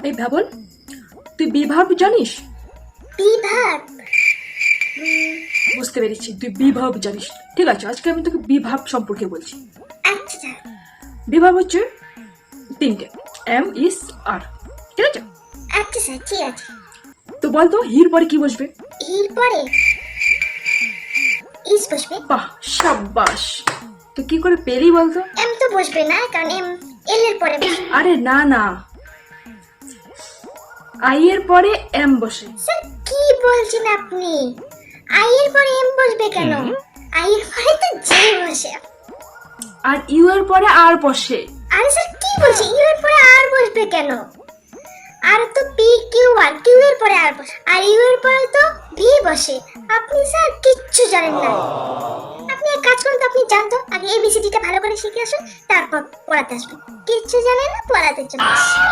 এই ভাবল, তুই বিভাব জানিস? বিভাগ? বুঝতে পেরেছি, তুই বিভাব জানিস। ঠিক আছে, আজকে আমি তোকে বিভাব সম্পর্কে বলছি। আচ্ছা বিভাব হচ্ছে তিনটে, MR। ঠিক আছে, আচ্ছা স্যার, ঠিক আছে। তো বলতো হির পরে কি বসবে? এর পরে ইস বসবে। বাহ, সাব্বাস। তো কি করে পেলি বলতো? এম তো বসবে না, কারণ এম এল এর পরে বসবে। আরে না না, আই এর পরে এম বসে। স্যার কি বলছেন আপনি? আই এর পরে এম বসবে কেন? আই এর পরে তো জে বসে। আর ইউ এর পরে আর বসে। আরে স্যার কি বলছে, ইউ এর পরে আর বসবে কেন? আর তো পি কিউ আর, কিউ এর পরে আর বসে, আর ইউ এর পরে তো ভি বসে। আপনি স্যার কিচ্ছু জানেন না। আপনি এক কাজ করুন তো, আপনি জানতো আগে এবিসিডিটা ভালো করে শিখে আসুন, তারপর পড়াতে আসবেন। কিচ্ছু জানেন না, পড়াতে চলে আসুন।